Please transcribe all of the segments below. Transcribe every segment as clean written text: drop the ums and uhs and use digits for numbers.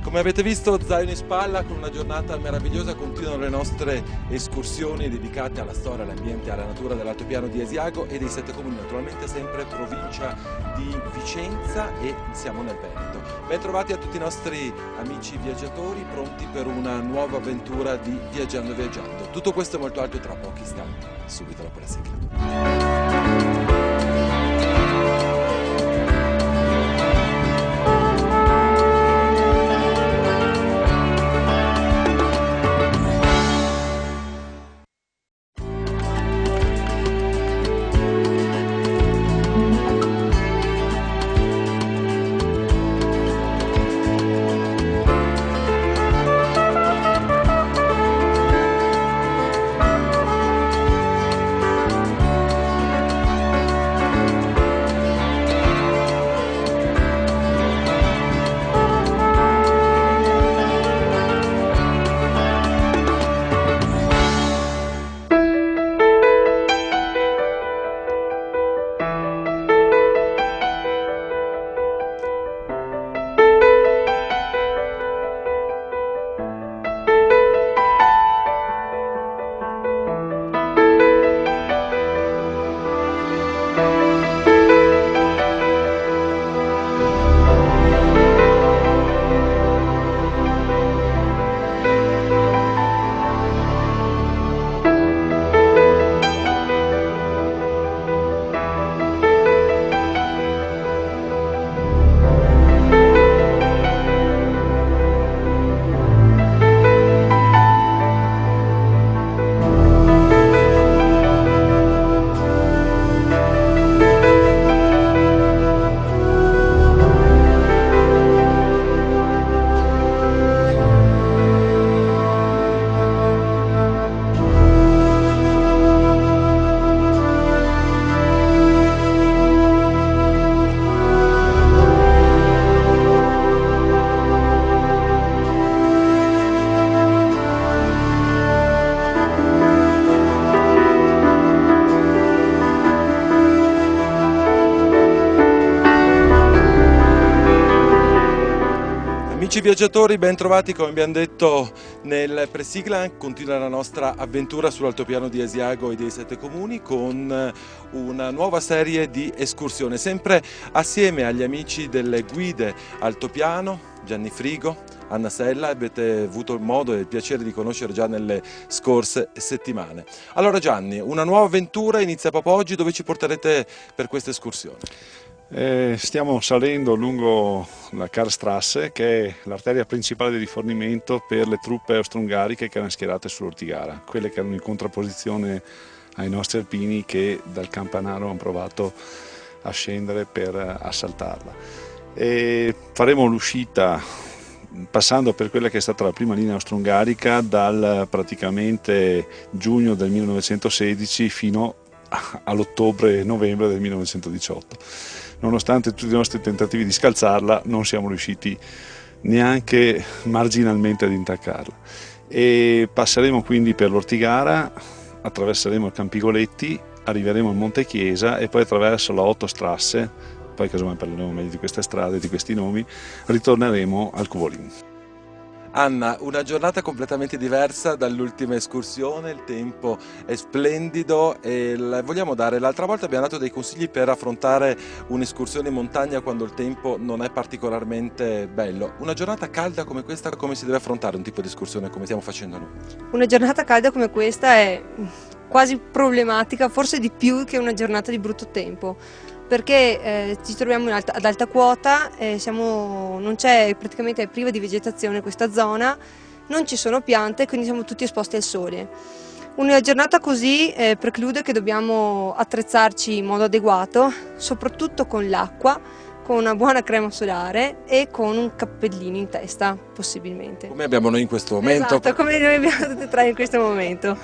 Come avete visto, zaino in spalla, con una giornata meravigliosa continuano le nostre escursioni dedicate alla storia, all'ambiente e alla natura dell'Altopiano di Asiago e dei 7 comuni, naturalmente sempre provincia di Vicenza, e siamo nel Veneto. Ben trovati a tutti i nostri amici viaggiatori pronti per una nuova avventura di Viaggiando Viaggiando. Tutto questo e molto altro tra pochi istanti, subito dopo la sigla. Amici viaggiatori, ben trovati, come abbiamo detto nel pre-sigla. Continua la nostra avventura sull'Altopiano di Asiago e dei 7 comuni con una nuova serie di escursioni, sempre assieme agli amici delle guide Altopiano, Gianni Frigo, Anna Sella. Avete avuto il modo e il piacere di conoscere già nelle scorse settimane. Allora Gianni, una nuova avventura inizia proprio oggi. Dove ci porterete per questa escursione? Stiamo salendo lungo la Karstrasse, che è l'arteria principale di rifornimento per le truppe austro-ungariche che erano schierate sull'Ortigara, quelle che erano in contrapposizione ai nostri alpini che dal Campanaro hanno provato a scendere per assaltarla. Faremo l'uscita passando per quella che è stata la prima linea austro-ungarica dal praticamente giugno del 1916 fino all'ottobre-novembre del 1918. Nonostante tutti i nostri tentativi di scalzarla, non siamo riusciti neanche marginalmente ad intaccarla. E passeremo quindi per l'Ortigara, attraverseremo il Campigoletti, arriveremo al Monte Chiesa e poi attraverso la Ottostrasse, poi casomai parleremo meglio di queste strade, di questi nomi, ritorneremo al Cuvolin. Anna, una giornata completamente diversa dall'ultima escursione, il tempo è splendido e vogliamo dare, l'altra volta abbiamo dato dei consigli per affrontare un'escursione in montagna quando il tempo non è particolarmente bello. Una giornata calda come questa, come si deve affrontare un tipo di escursione come stiamo facendo noi? Una giornata calda come questa è quasi problematica, forse di più che una giornata di brutto tempo, perché ci troviamo ad alta quota, non c'è praticamente, è priva di vegetazione questa zona, non ci sono piante, quindi siamo tutti esposti al sole. Una giornata così preclude che dobbiamo attrezzarci in modo adeguato, soprattutto con l'acqua, con una buona crema solare e con un cappellino in testa, possibilmente. Come abbiamo noi in questo momento. Esatto, come noi abbiamo tutti e tre in questo momento.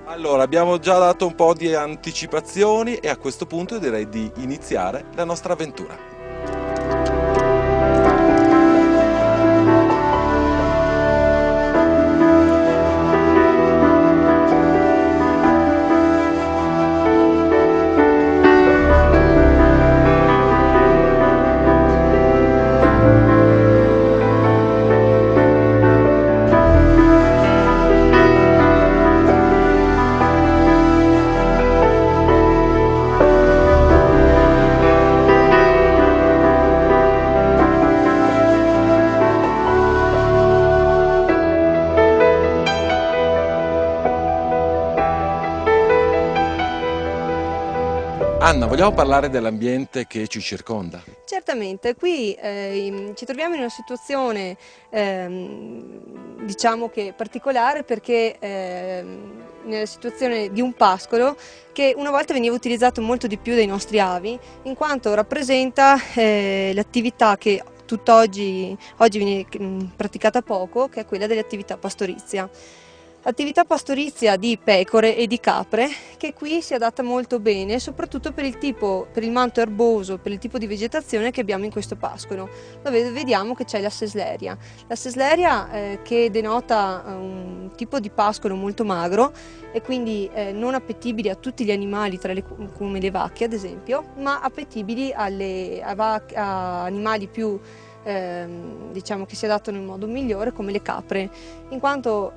Allora, abbiamo già dato un po' di anticipazioni e a questo punto direi di iniziare la nostra avventura. Anna, vogliamo parlare dell'ambiente che ci circonda? Certamente, qui ci troviamo in una situazione diciamo che particolare perché nella situazione di un pascolo che una volta veniva utilizzato molto di più dai nostri avi, in quanto rappresenta l'attività che tutt'oggi viene praticata poco, che è quella dell'attività pastorizia. Attività pastorizia di pecore e di capre che qui si adatta molto bene, soprattutto per il manto erboso, per il tipo di vegetazione che abbiamo in questo pascolo, dove vediamo che c'è la sesleria. La sesleria che denota un tipo di pascolo molto magro e quindi non appetibili a tutti gli animali, come le vacche ad esempio, ma appetibili a animali più diciamo che si adattano in modo migliore, come le capre, in quanto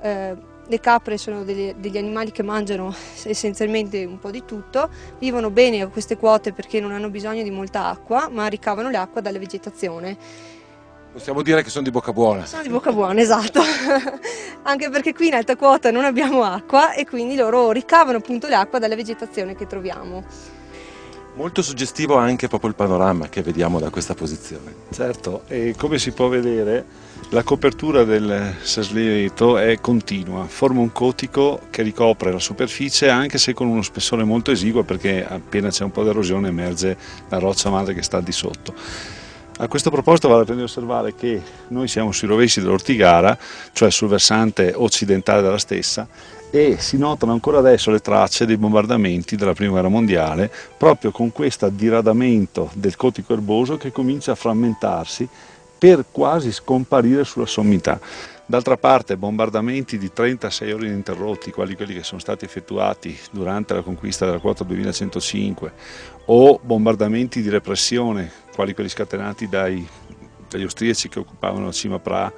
le capre sono degli animali che mangiano essenzialmente un po' di tutto, vivono bene a queste quote perché non hanno bisogno di molta acqua, ma ricavano l'acqua dalla vegetazione. Possiamo dire che sono di bocca buona. Sono di bocca buona, esatto, anche perché qui in alta quota non abbiamo acqua e quindi loro ricavano appunto l'acqua dalla vegetazione che troviamo. Molto suggestivo anche proprio il panorama che vediamo da questa posizione. Certo, e come si può vedere la copertura del sesleto è continua, forma un cotico che ricopre la superficie anche se con uno spessore molto esiguo perché appena c'è un po' di erosione emerge la roccia madre che sta di sotto. A questo proposito vale la pena osservare che noi siamo sui rovesci dell'Ortigara, cioè sul versante occidentale della stessa, e si notano ancora adesso le tracce dei bombardamenti della Prima Guerra Mondiale, proprio con questo diradamento del cotico erboso che comincia a frammentarsi per quasi scomparire sulla sommità. D'altra parte bombardamenti di 36 ore ininterrotti, quali quelli che sono stati effettuati durante la conquista della quota 2105, o bombardamenti di repressione, quali quelli scatenati dagli austriaci che occupavano la cima Pra,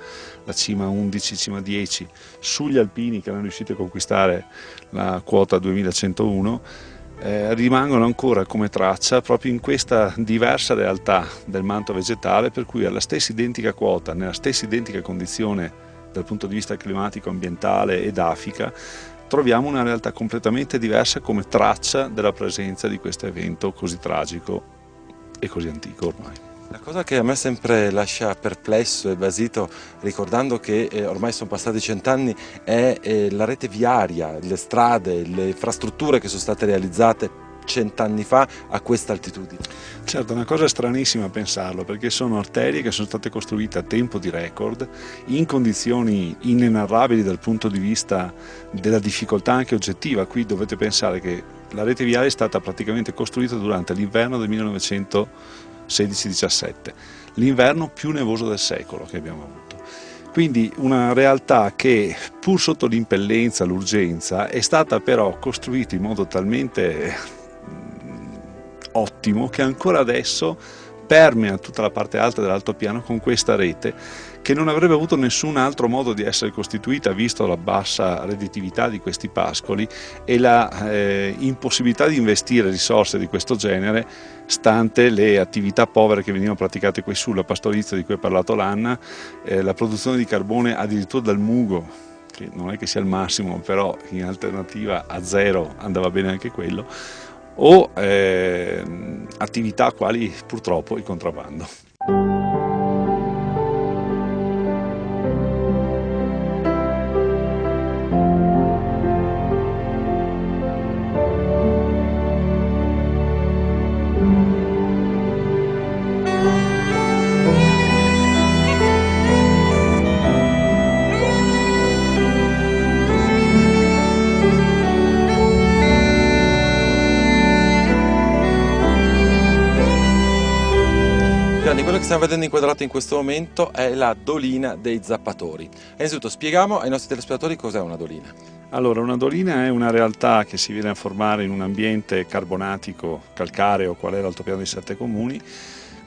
la cima 11, cima 10, sugli alpini che erano riusciti a conquistare la quota 2101, rimangono ancora come traccia proprio in questa diversa realtà del manto vegetale, per cui alla stessa identica quota, nella stessa identica condizione dal punto di vista climatico, ambientale ed afica, troviamo una realtà completamente diversa come traccia della presenza di questo evento così tragico e così antico ormai. La cosa che a me sempre lascia perplesso e basito, ricordando che ormai sono passati 100 anni, è la rete viaria, le strade, le infrastrutture che sono state realizzate 100 anni fa a questa altitudine. Certo, è una cosa stranissima pensarlo, perché sono arterie che sono state costruite a tempo di record, in condizioni inenarrabili dal punto di vista della difficoltà anche oggettiva. Qui dovete pensare che la rete viaria è stata praticamente costruita durante l'inverno del 1916-17, l'inverno più nevoso del secolo che abbiamo avuto. Quindi una realtà che, pur sotto l'impellenza, l'urgenza, è stata però costruita in modo talmente ottimo che ancora adesso permea tutta la parte alta dell'altopiano con questa rete che non avrebbe avuto nessun altro modo di essere costituita, visto la bassa redditività di questi pascoli e la impossibilità di investire risorse di questo genere, stante le attività povere che venivano praticate qui su, la pastorizia di cui ha parlato l'Anna, la produzione di carbone addirittura dal mugo, che non è che sia il massimo, però in alternativa a zero andava bene anche quello, o attività quali purtroppo il contrabbando. Quello che stiamo vedendo inquadrato in questo momento è la dolina dei Zappatori. Innanzitutto spieghiamo ai nostri telespettatori cos'è una dolina. Allora, una dolina è una realtà che si viene a formare in un ambiente carbonatico, calcareo, qual è l'altopiano dei 7 comuni,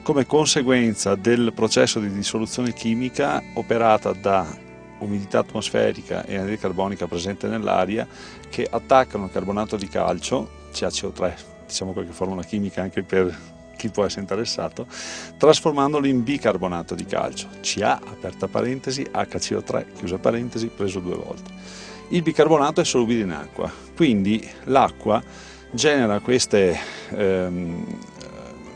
come conseguenza del processo di dissoluzione chimica operata da umidità atmosferica e anidride carbonica presente nell'aria che attaccano il carbonato di calcio, CaCO3, diciamo qualche formula chimica anche per chi può essere interessato, trasformandolo in bicarbonato di calcio, Ca, aperta parentesi, HCO3, chiusa parentesi, preso 2 volte. Il bicarbonato è solubile in acqua, quindi l'acqua genera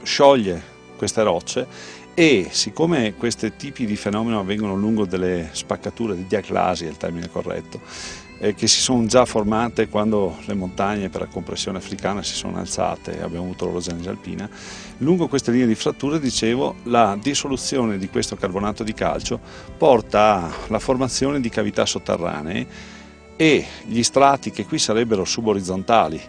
scioglie queste rocce, e siccome questi tipi di fenomeni avvengono lungo delle spaccature di diaclasi, è il termine corretto, che si sono già formate quando le montagne per la compressione africana si sono alzate e abbiamo avuto l'orogenia alpina, lungo queste linee di fratture, dicevo, la dissoluzione di questo carbonato di calcio porta alla formazione di cavità sotterranee, e gli strati, che qui sarebbero suborizzontali,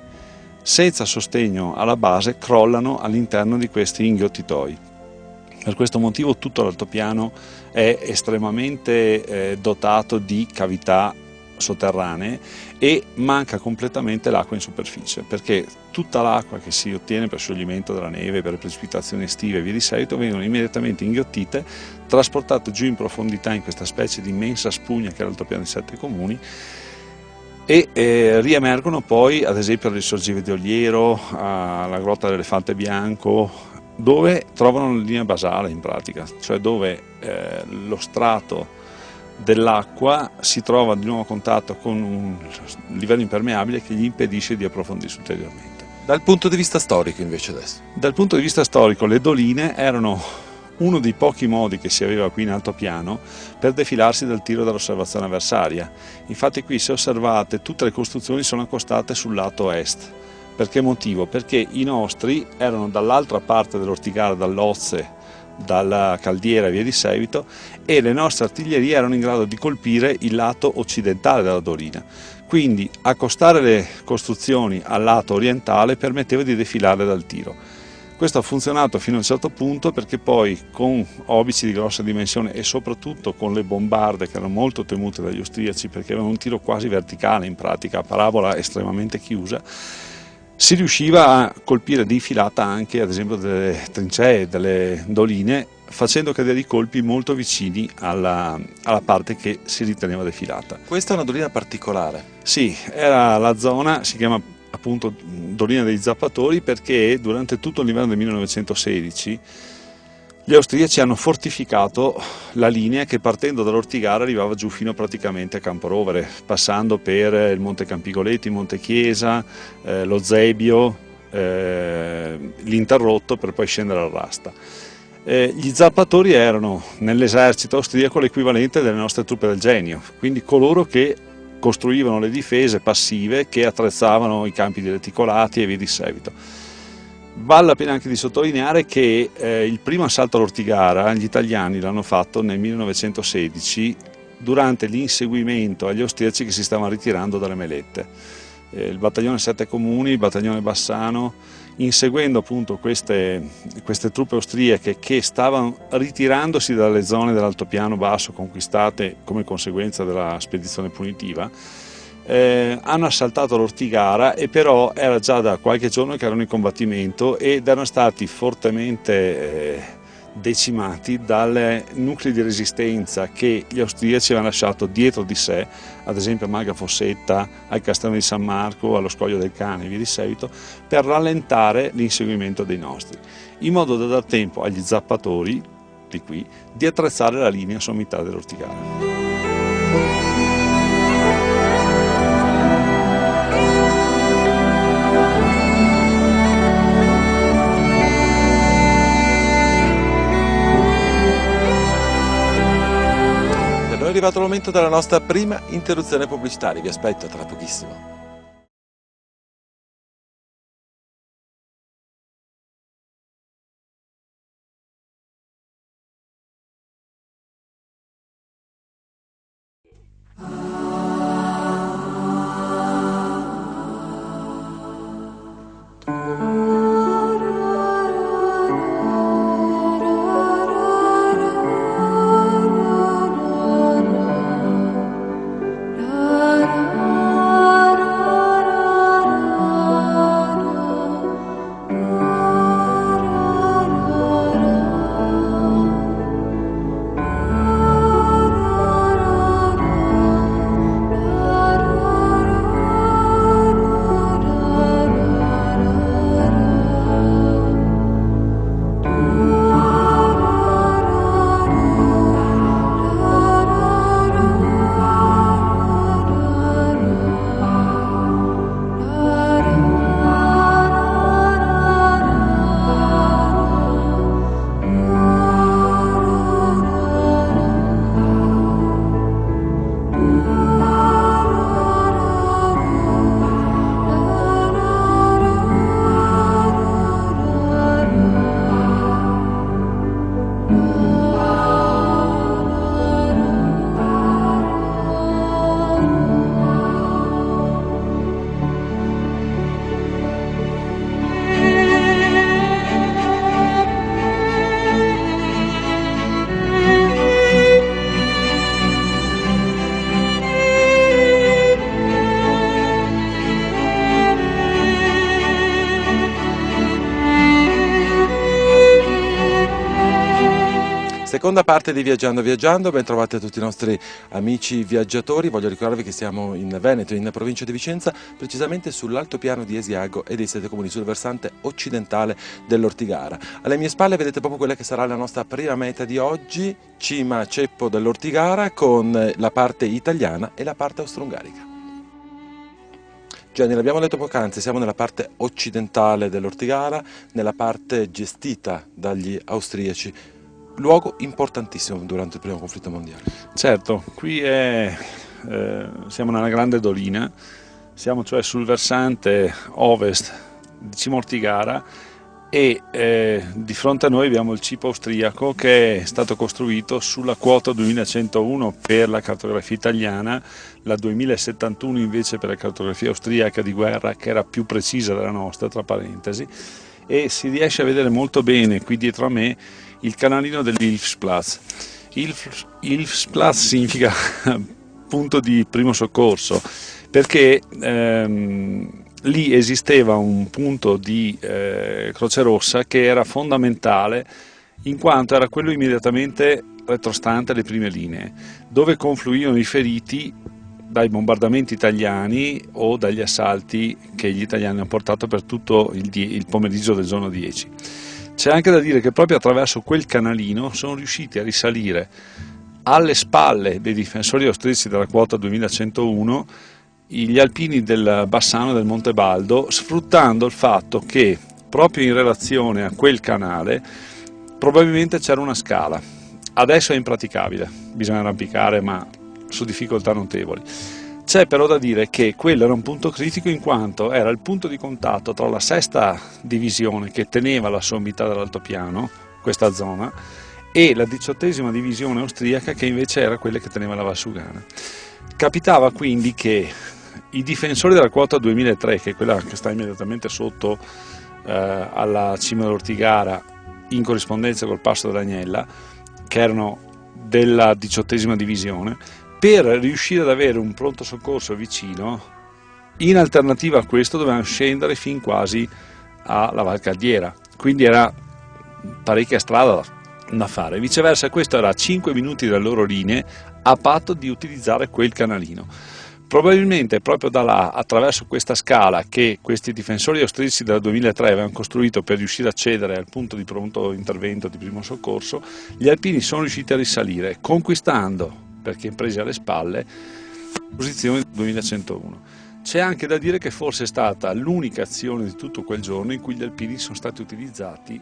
senza sostegno alla base, crollano all'interno di questi inghiottitoi. Per questo motivo tutto l'altopiano è estremamente dotato di cavità sotterranee e manca completamente l'acqua in superficie, perché tutta l'acqua che si ottiene per scioglimento della neve, per le precipitazioni estive e via di seguito, vengono immediatamente inghiottite, trasportate giù in profondità in questa specie di immensa spugna che è l'altopiano di 7 comuni, e riemergono poi ad esempio alle risorgive di Oliero, alla grotta dell'Elefante Bianco, dove trovano la linea basale in pratica, cioè dove lo strato dell'acqua si trova di nuovo a contatto con un livello impermeabile che gli impedisce di approfondirsi ulteriormente. Dal punto di vista storico invece adesso? Dal punto di vista storico le doline erano uno dei pochi modi che si aveva qui in altopiano per defilarsi dal tiro dall'osservazione avversaria. Infatti qui, se osservate, tutte le costruzioni sono accostate sul lato est. Per che motivo? Perché i nostri erano dall'altra parte dell'Ortigara, dall'Ozze, dalla Caldiera e via di seguito, e le nostre artiglierie erano in grado di colpire il lato occidentale della dolina. Quindi accostare le costruzioni al lato orientale permetteva di defilarle dal tiro. Questo ha funzionato fino a un certo punto, perché poi con obici di grossa dimensione e soprattutto con le bombarde, che erano molto temute dagli austriaci perché avevano un tiro quasi verticale, in pratica a parabola estremamente chiusa, si riusciva a colpire di filata anche ad esempio delle trincee, delle doline, facendo cadere i colpi molto vicini alla parte che si riteneva defilata. Questa è una dolina particolare. Sì, era la zona, si chiama appunto Dolina dei Zappatori, perché durante tutto l'inverno del 1916 gli austriaci hanno fortificato la linea che, partendo dall'Ortigara, arrivava giù fino praticamente a Camporovere, passando per il Monte Campigoleti, Monte Chiesa, lo Zebio, l'Interrotto, per poi scendere al Rasta. Gli zappatori erano nell'esercito austriaco l'equivalente delle nostre truppe del Genio, quindi coloro che costruivano le difese passive, che attrezzavano i campi di reticolati e via di seguito. Vale la pena anche di sottolineare che il primo assalto all'Ortigara gli italiani l'hanno fatto nel 1916 durante l'inseguimento agli austriaci che si stavano ritirando dalle Melette. Il battaglione 7 Comuni, il battaglione Bassano, inseguendo appunto queste truppe austriache che stavano ritirandosi dalle zone dell'altopiano basso conquistate come conseguenza della spedizione punitiva, hanno assaltato l'Ortigara, e però era già da qualche giorno che erano in combattimento ed erano stati fortemente decimati dai nuclei di resistenza che gli austriaci avevano lasciato dietro di sé, ad esempio a Maga Fossetta, al Castello di San Marco, allo Scoglio del Cane e via di seguito, per rallentare l'inseguimento dei nostri, in modo da dar tempo agli zappatori di qui di attrezzare la linea a sommità dell'Ortigara. È arrivato il momento della nostra prima interruzione pubblicitaria, vi aspetto tra pochissimo. Seconda parte di Viaggiando Viaggiando, ben trovati a tutti i nostri amici viaggiatori. Voglio ricordarvi che siamo in Veneto, in provincia di Vicenza, precisamente sull'altopiano di Esiago e dei 7 comuni, sul versante occidentale dell'Ortigara. Alle mie spalle vedete proprio quella che sarà la nostra prima meta di oggi, cima Ceppo dell'Ortigara, con la parte italiana e la parte austro-ungarica. Gianni, l'abbiamo detto poc'anzi, siamo nella parte occidentale dell'Ortigara, nella parte gestita dagli austriaci. Luogo importantissimo durante il primo conflitto mondiale. Certo, qui siamo nella grande dolina, siamo cioè sul versante ovest di Cima Ortigara e di fronte a noi abbiamo il cipo austriaco che è stato costruito sulla quota 2101 per la cartografia italiana, la 2071 invece per la cartografia austriaca di guerra, che era più precisa della nostra, tra parentesi, e si riesce a vedere molto bene qui dietro a me il canalino dell'Hilfsplatz. Hilfsplatz significa punto di primo soccorso, perché lì esisteva un punto di Croce Rossa che era fondamentale, in quanto era quello immediatamente retrostante alle prime linee, dove confluivano i feriti dai bombardamenti italiani o dagli assalti che gli italiani hanno portato per tutto il pomeriggio del giorno 10. C'è anche da dire che proprio attraverso quel canalino sono riusciti a risalire alle spalle dei difensori austriaci della quota 2101 gli alpini del Bassano del Monte Baldo, sfruttando il fatto che proprio in relazione a quel canale probabilmente c'era una scala. Adesso è impraticabile, bisogna arrampicare, ma su difficoltà notevoli. C'è però da dire che quello era un punto critico, in quanto era il punto di contatto tra la 6ª divisione, che teneva la sommità dell'altopiano, questa zona, e la 18ª divisione austriaca, che invece era quella che teneva la Valsugana. Capitava quindi che i difensori della quota 2003, che è quella che sta immediatamente sotto alla cima dell'Ortigara, in corrispondenza col passo dell'Agnella, che erano della 18ª divisione, per riuscire ad avere un pronto soccorso vicino, in alternativa a questo dovevano scendere fin quasi alla Val Caldiera, quindi era parecchia strada da fare. Viceversa, questo era a 5 minuti dalle loro linee, a patto di utilizzare quel canalino. Probabilmente proprio da là, attraverso questa scala che questi difensori austriaci del 2003 avevano costruito per riuscire a accedere al punto di pronto intervento di primo soccorso, gli alpini sono riusciti a risalire, conquistando, perché presi alle spalle, posizione 2101. C'è anche da dire che forse è stata l'unica azione di tutto quel giorno in cui gli alpini sono stati utilizzati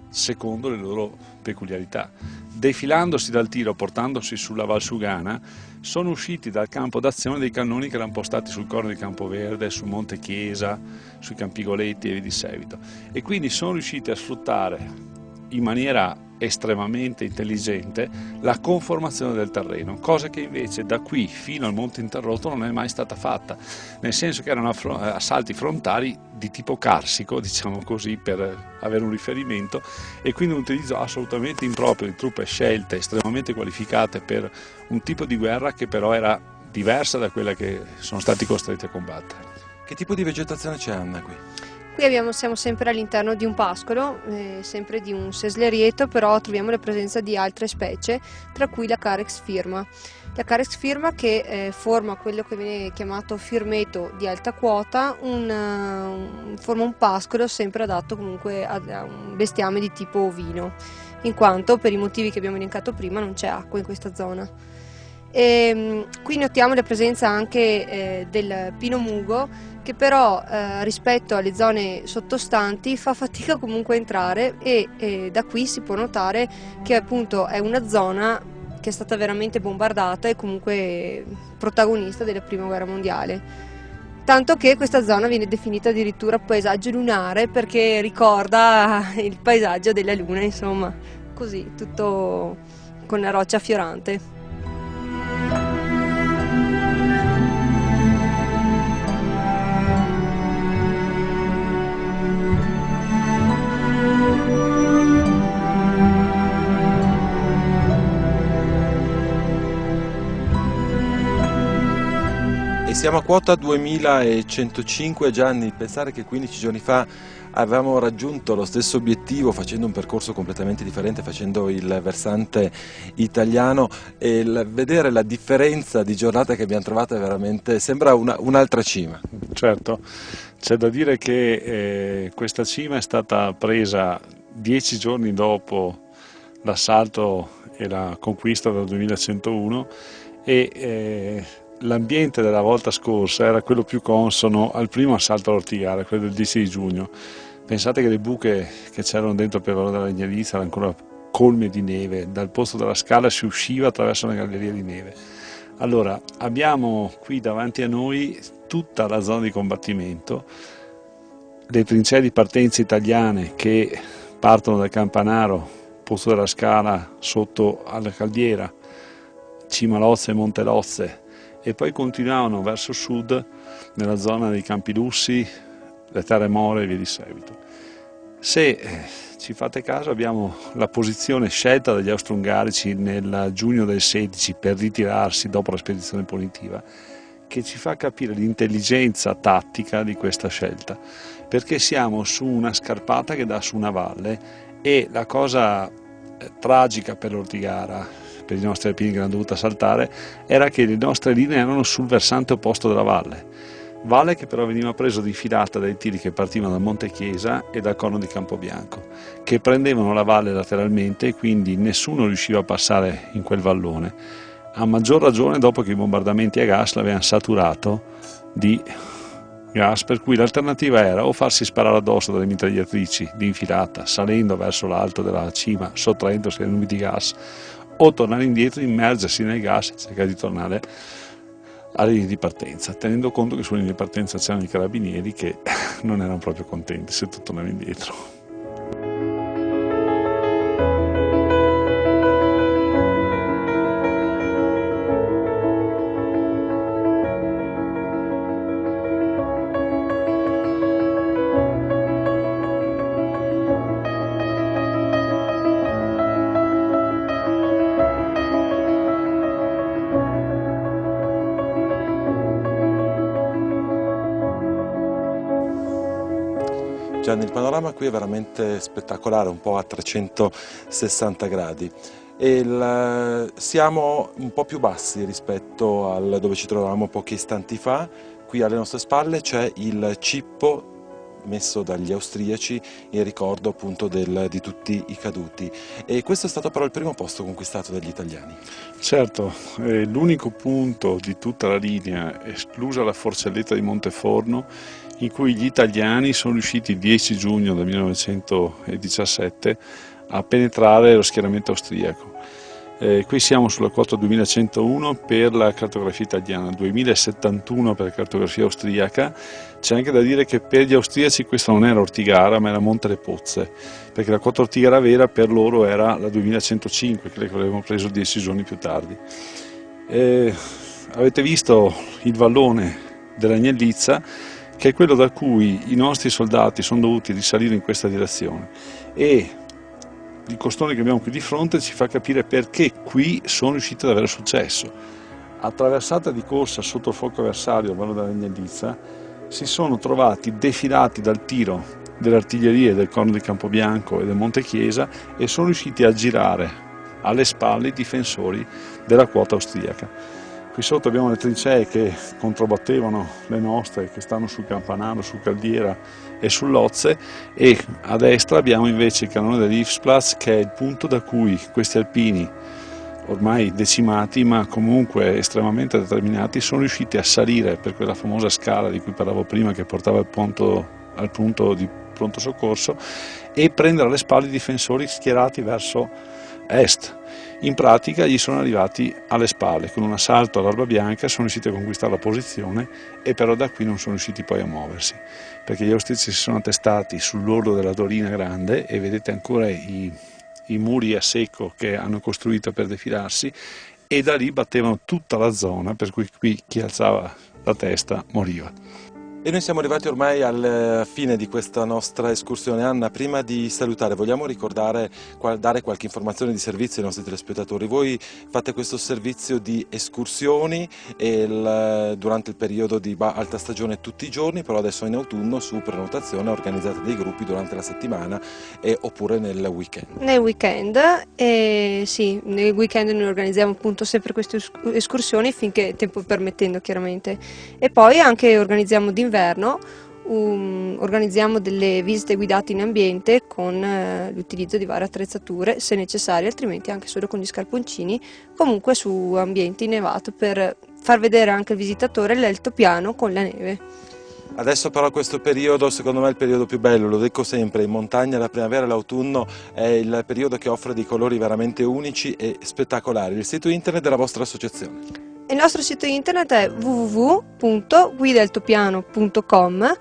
secondo le loro peculiarità. Defilandosi dal tiro, portandosi sulla Valsugana, sono usciti dal campo d'azione dei cannoni che erano postati sul corno di Campoverde, su Monte Chiesa, sui Campigoletti e via di seguito, e quindi sono riusciti a sfruttare in maniera estremamente intelligente la conformazione del terreno, cosa che invece da qui fino al Monte Interrotto non è mai stata fatta, nel senso che erano assalti frontali di tipo carsico, diciamo così, per avere un riferimento, e quindi un utilizzo assolutamente improprio di truppe scelte, estremamente qualificate per un tipo di guerra che però era diversa da quella che sono stati costretti a combattere. Che tipo di vegetazione c'è, Anna, qui? Qui siamo sempre all'interno di un pascolo, sempre di un seslerietto, però troviamo la presenza di altre specie, tra cui la Carex firma. La Carex firma che forma quello che viene chiamato firmeto di alta quota, forma un pascolo sempre adatto comunque a un bestiame di tipo ovino, in quanto per i motivi che abbiamo elencato prima non c'è acqua in questa zona. Qui notiamo la presenza anche del pino mugo, che però rispetto alle zone sottostanti fa fatica comunque a entrare, e da qui si può notare che appunto è una zona che è stata veramente bombardata e comunque protagonista della Prima Guerra Mondiale. Tanto che questa zona viene definita addirittura paesaggio lunare, perché ricorda il paesaggio della Luna, insomma, così, tutto con la roccia fiorante. siamo a quota 2105. Gianni, pensare che 15 giorni fa avevamo raggiunto lo stesso obiettivo facendo un percorso completamente differente, facendo il versante italiano, e vedere la differenza di giornata che abbiamo trovato è veramente, sembra un'altra cima. Certo, c'è da dire che questa cima è stata presa 10 giorni dopo l'assalto e la conquista del 2101 e l'ambiente della volta scorsa era quello più consono al primo assalto all'Ortigara, quello del 10 di giugno. Pensate che le buche che c'erano dentro per l'ora della Legnalizza erano ancora colme di neve, dal posto della scala si usciva attraverso una galleria di neve. Allora, abbiamo qui davanti a noi tutta la zona di combattimento, le trincee di partenza italiane che partono dal Campanaro, posto della scala sotto alla Caldiera, Cimalozze e Montelozze, e poi continuavano verso sud nella zona dei Campilussi, le Terre More e via di seguito. Se ci fate caso, abbiamo la posizione scelta dagli austro-ungarici nel giugno del 16 per ritirarsi dopo la spedizione punitiva, che ci fa capire l'intelligenza tattica di questa scelta, perché siamo su una scarpata che dà su una valle, e la cosa tragica per l'Ortigara, per i nostri alpini che hanno dovuto saltare, era che le nostre linee erano sul versante opposto della valle che però veniva preso di filata dai tiri che partivano da Monte Chiesa e dal Corno di Campobianco, che prendevano la valle lateralmente, e quindi nessuno riusciva a passare in quel vallone, a maggior ragione dopo che i bombardamenti a gas l'avevano saturato di gas, per cui l'alternativa era o farsi sparare addosso dalle mitragliatrici di infilata salendo verso l'alto della cima sottraendosi alle nubi di gas, o tornare indietro, immergersi nel gas e cercare di tornare alle linee di partenza, tenendo conto che sulle linee di partenza c'erano i carabinieri che non erano proprio contenti se tu tornavi indietro. Gianni, il panorama qui è veramente spettacolare, un po' a 360 gradi. Siamo un po' più bassi rispetto a dove ci trovavamo pochi istanti fa. Qui alle nostre spalle c'è il cippo messo dagli austriaci in ricordo appunto di tutti i caduti, e questo è stato però il primo posto conquistato dagli italiani. Certo, è l'unico punto di tutta la linea, esclusa la Forcelletta di Monteforno, in cui gli italiani sono riusciti il 10 giugno del 1917 a penetrare lo schieramento austriaco. Qui siamo sulla quota 2101 per la cartografia italiana, 2071 per la cartografia austriaca. C'è anche da dire che per gli austriaci questa non era Ortigara ma era Monte le Pozze, perché la quota Ortigara vera per loro era la 2105, quella che avevamo preso 10 giorni più tardi. Avete visto il vallone dell'Agnellizza, che è quello da cui i nostri soldati sono dovuti risalire in questa direzione, e il costone che abbiamo qui di fronte ci fa capire perché qui sono riusciti ad avere successo. Attraversata di corsa sotto il fuoco avversario al Vallo dell'Agnellizza, si sono trovati defilati dal tiro delle artiglierie del Corno di Campobianco e del Monte Chiesa, e sono riusciti a girare alle spalle i difensori della quota austriaca. Qui sotto abbiamo le trincee che controbattevano le nostre, che stanno sul Campanaro, su Caldiera e sull'Ozze, e a destra abbiamo invece il cannone dell'Ifsplatz, che è il punto da cui questi alpini, ormai decimati ma comunque estremamente determinati, sono riusciti a salire per quella famosa scala di cui parlavo prima, che portava al punto di pronto soccorso, e prendere alle spalle i difensori schierati verso est. In pratica gli sono arrivati alle spalle, con un assalto all'Alba Bianca sono riusciti a conquistare la posizione, e però da qui non sono riusciti poi a muoversi, perché gli austriaci si sono attestati sull'orlo della Dorina Grande, e vedete ancora i muri a secco che hanno costruito per defilarsi, e da lì battevano tutta la zona, per cui qui chi alzava la testa moriva. E noi siamo arrivati ormai alla fine di questa nostra escursione. Anna, prima di salutare vogliamo ricordare, dare qualche informazione di servizio ai nostri telespettatori. Voi fate questo servizio di escursioni durante il periodo di alta stagione tutti i giorni, però adesso in autunno su prenotazione organizzate dei gruppi durante la settimana oppure nel weekend. Nel weekend, sì, nel weekend noi organizziamo appunto sempre queste escursioni finché tempo permettendo chiaramente, e poi anche organizziamo d'inverno. Organizziamo delle visite guidate in ambiente con l'utilizzo di varie attrezzature se necessario, altrimenti anche solo con gli scarponcini, comunque su ambienti innevato, per far vedere anche al visitatore l'altopiano con la neve. Adesso però questo periodo, secondo me è il periodo più bello, lo dico sempre, in montagna la primavera e l'autunno è il periodo che offre dei colori veramente unici e spettacolari. Il sito internet della vostra associazione? Il nostro sito internet è www.guidaeltopiano.com,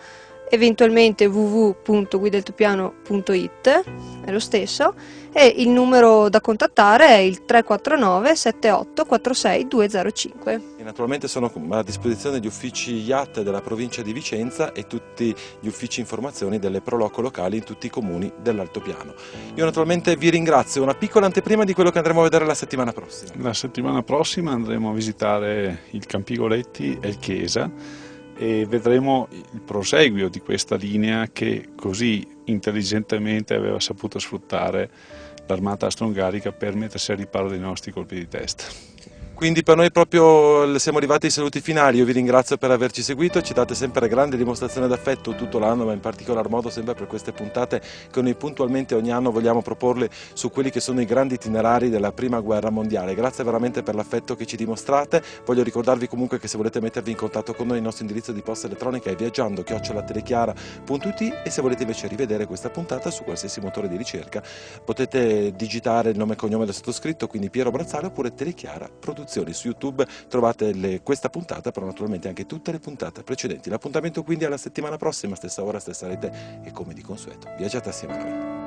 eventualmente www.guidaeltopiano.it, è lo stesso, e il numero da contattare è il 349 78 46 205. E naturalmente sono a disposizione gli uffici IAT della provincia di Vicenza e tutti gli uffici informazioni delle Proloco locali in tutti i comuni dell'Altopiano. Io naturalmente vi ringrazio. Una piccola anteprima di quello che andremo a vedere la settimana prossima. La settimana prossima andremo a visitare il Campigoletti e il Chiesa e vedremo il proseguio di questa linea che così intelligentemente aveva saputo sfruttare l'armata austro-ungarica per mettersi a riparo dei nostri colpi di testa. Quindi per noi proprio siamo arrivati ai saluti finali. Io vi ringrazio per averci seguito, ci date sempre grande dimostrazione d'affetto tutto l'anno, ma in particolar modo sempre per queste puntate che noi puntualmente ogni anno vogliamo proporle su quelli che sono i grandi itinerari della Prima Guerra Mondiale. Grazie veramente per l'affetto che ci dimostrate. Voglio ricordarvi comunque che se volete mettervi in contatto con noi il nostro indirizzo di posta elettronica è viaggiando@telechiara.it, e se volete invece rivedere questa puntata su qualsiasi motore di ricerca potete digitare il nome e cognome del sottoscritto, quindi Piero Brazzale, oppure Telechiara Produzioni. Su YouTube trovate questa puntata, però naturalmente anche tutte le puntate precedenti. L'appuntamento quindi alla settimana prossima, stessa ora, stessa rete, e come di consueto viaggiate assieme a noi.